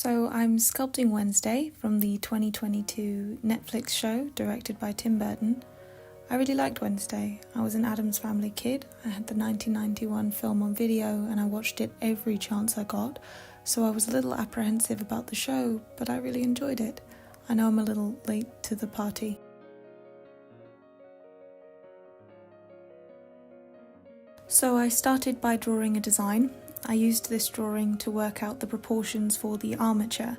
So I'm Sculpting Wednesday from the 2022 Netflix show directed by Tim Burton. I really liked Wednesday. I was an Addams Family kid. I had the 1991 film on video and I watched it every chance I got, so I was a little apprehensive about the show, but I really enjoyed it. I know I'm a little late to the party. So I started by drawing a design. I used this drawing to work out the proportions for the armature.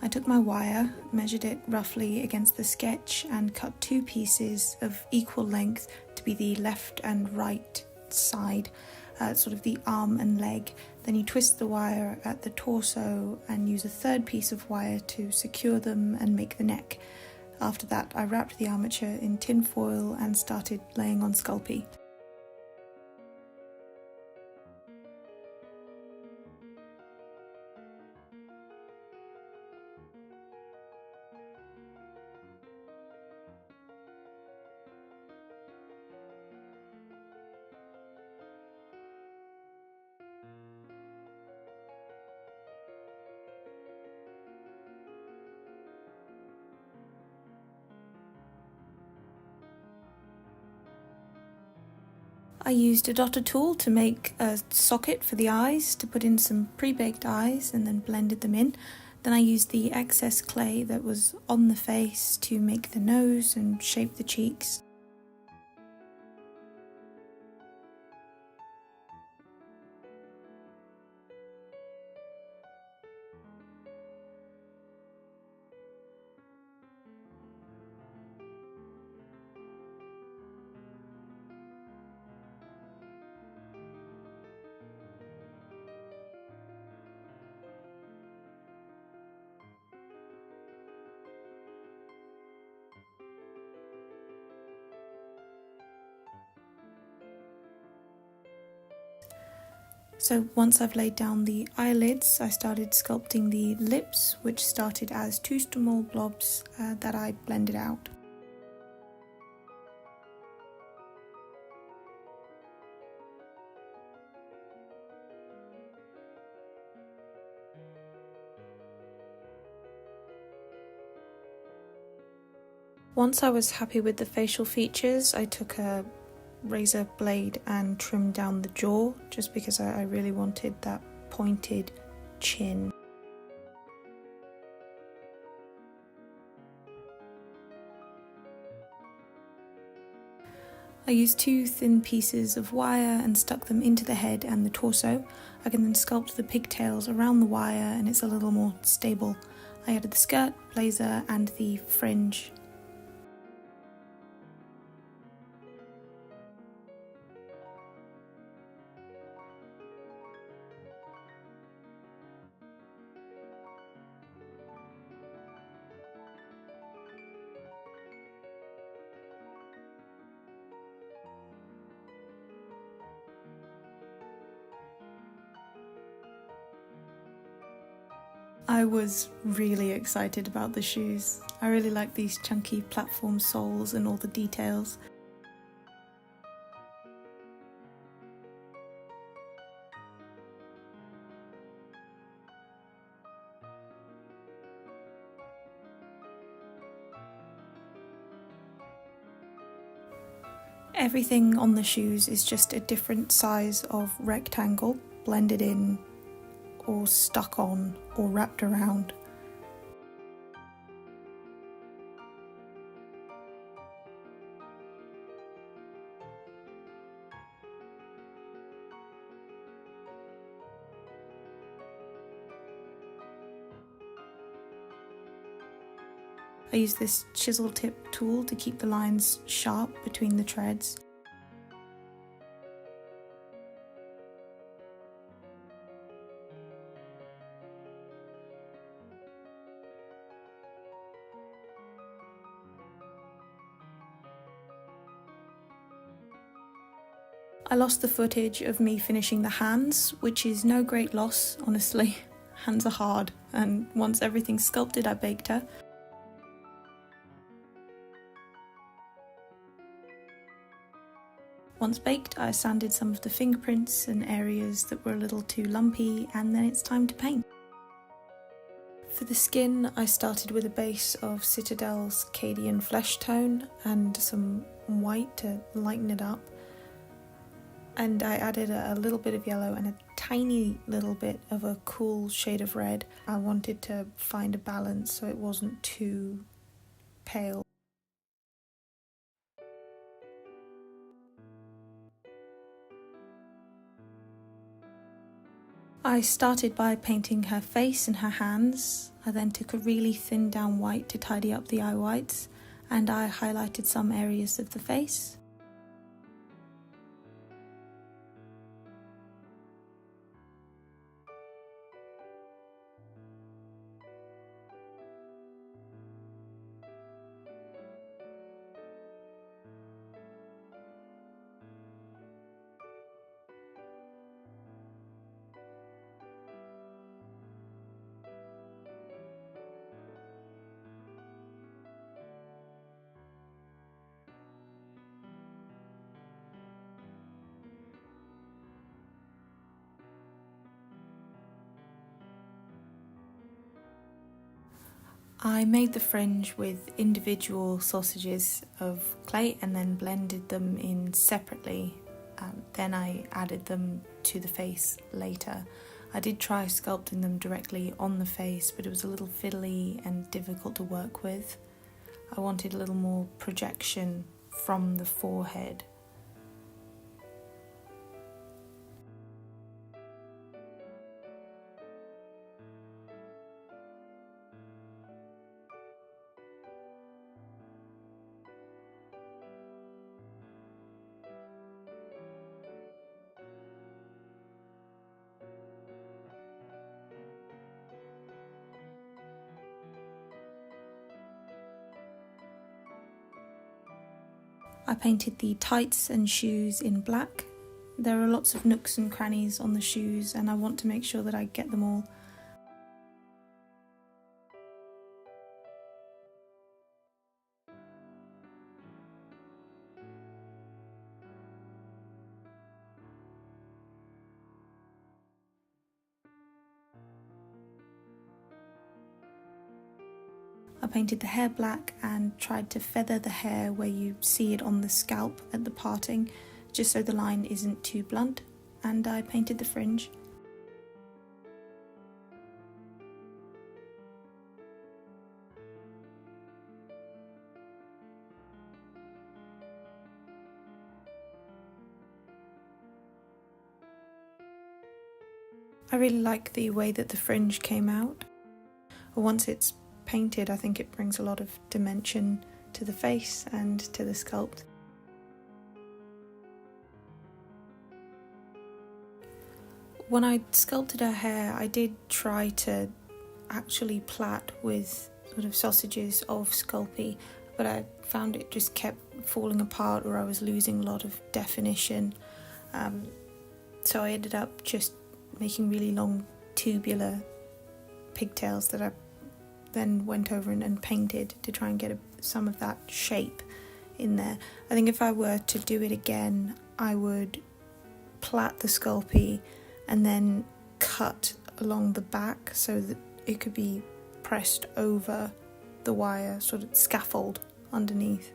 I took my wire, measured it roughly against the sketch and cut two pieces of equal length to be the left and right side, sort of the arm and leg. Then you twist the wire at the torso and use a third piece of wire to secure them and make the neck. After that, I wrapped the armature in tin foil and started laying on Sculpey. I used a dotter tool to make a socket for the eyes, to put in some pre-baked eyes and then blended them in. Then I used the excess clay that was on the face to make the nose and shape the cheeks. So once I've laid down the eyelids, I started sculpting the lips, which started as two small blobs that I blended out. Once I was happy with the facial features, I took a razor blade and trimmed down the jaw, just because I really wanted that pointed chin. I used two thin pieces of wire and stuck them into the head and the torso. I can then sculpt the pigtails around the wire and it's a little more stable. I added the skirt, blazer and the fringe. I was really excited about the shoes. I really like these chunky platform soles and all the details. Everything on the shoes is just a different size of rectangle, blended in or stuck on or wrapped around. I use this chisel tip tool to keep the lines sharp between the treads. I lost the footage of me finishing the hands, which is no great loss, honestly. Hands are hard, and once everything's sculpted, I baked her. Once baked, I sanded some of the fingerprints and areas that were a little too lumpy, and then it's time to paint. For the skin, I started with a base of Citadel's Cadian Flesh Tone and some white to lighten it up. And I added a little bit of yellow and a tiny little bit of a cool shade of red. I wanted to find a balance so it wasn't too pale. I started by painting her face and her hands. I then took a really thin down white to tidy up the eye whites, and I highlighted some areas of the face. I made the fringe with individual sausages of clay and then blended them in separately. Then I added them to the face later. I did try sculpting them directly on the face, but it was a little fiddly and difficult to work with. I wanted a little more projection from the forehead. I painted the tights and shoes in black. There are lots of nooks and crannies on the shoes and I want to make sure that I get them all. I painted the hair black and tried to feather the hair where you see it on the scalp at the parting, just so the line isn't too blunt, and I painted the fringe. I really like the way that the fringe came out. Once it's painted, I think it brings a lot of dimension to the face and to the sculpt. When I sculpted her hair, I did try to actually plait with sort of sausages of Sculpey, but I found it just kept falling apart or I was losing a lot of definition. So I ended up just making really long tubular pigtails that I then went over and painted to try and get some of that shape in there. I think if I were to do it again, I would plait the Sculpey and then cut along the back so that it could be pressed over the wire, sort of scaffold underneath.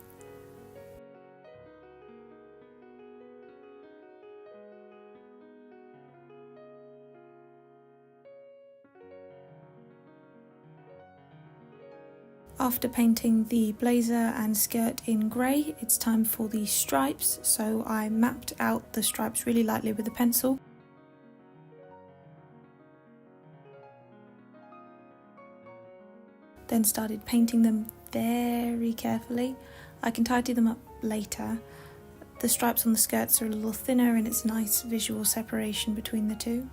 After painting the blazer and skirt in grey, it's time for the stripes, so I mapped out the stripes really lightly with a pencil. Then started painting them very carefully. I can tidy them up later. The stripes on the skirts are a little thinner and it's nice visual separation between the two.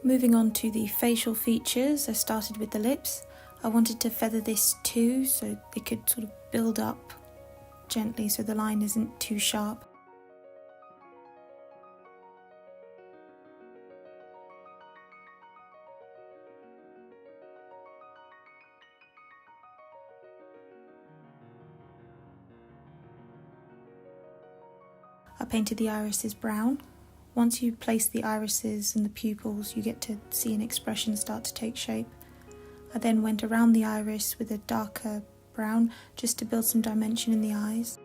Moving on to the facial features, I started with the lips. I wanted to feather this too, so it could sort of build up gently so the line isn't too sharp. I painted the irises brown. Once you place the irises and the pupils, you get to see an expression start to take shape. I then went around the iris with a darker brown just to build some dimension in the eyes.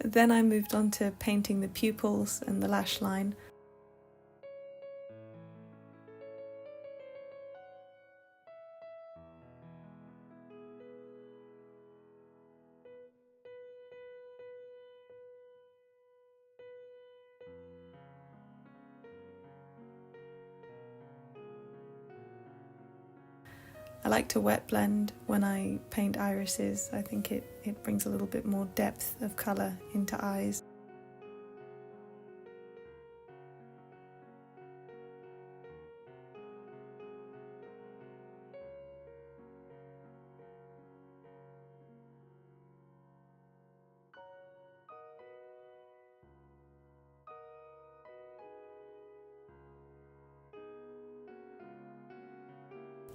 Then I moved on to painting the pupils and the lash line. I like to wet blend when I paint irises. I think it brings a little bit more depth of colour into eyes.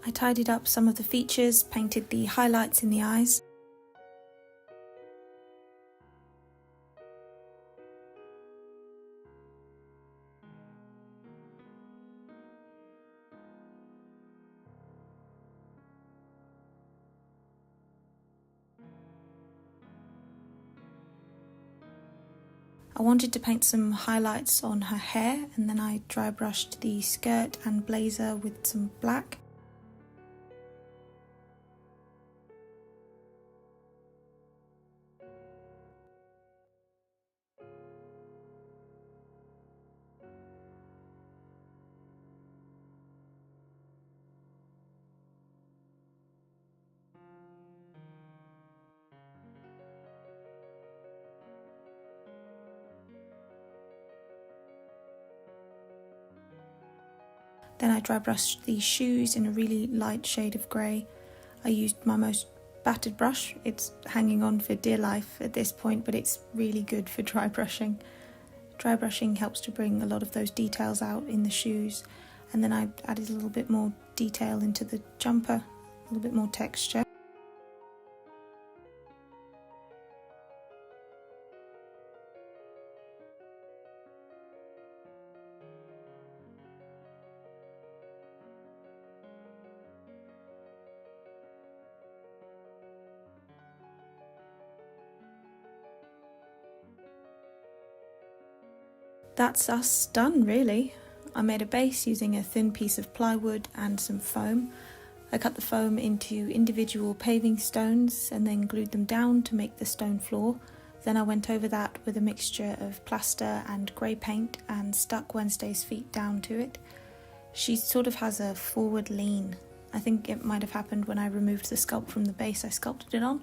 I tidied up some of the features, painted the highlights in the eyes. I wanted to paint some highlights on her hair, and then I dry brushed the skirt and blazer with some black. Then I dry brushed these shoes in a really light shade of grey. I used my most battered brush. It's hanging on for dear life at this point, but it's really good for dry brushing. Dry brushing helps to bring a lot of those details out in the shoes. And then I added a little bit more detail into the jumper, a little bit more texture. That's us done, really. I made a base using a thin piece of plywood and some foam. I cut the foam into individual paving stones and then glued them down to make the stone floor. Then I went over that with a mixture of plaster and grey paint and stuck Wednesday's feet down to it. She sort of has a forward lean. I think it might have happened when I removed the sculpt from the base I sculpted it on.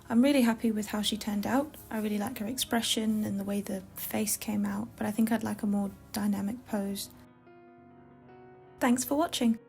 I'm really happy with how she turned out. I really like her expression and the way the face came out, but I think I'd like a more dynamic pose. Thanks for watching.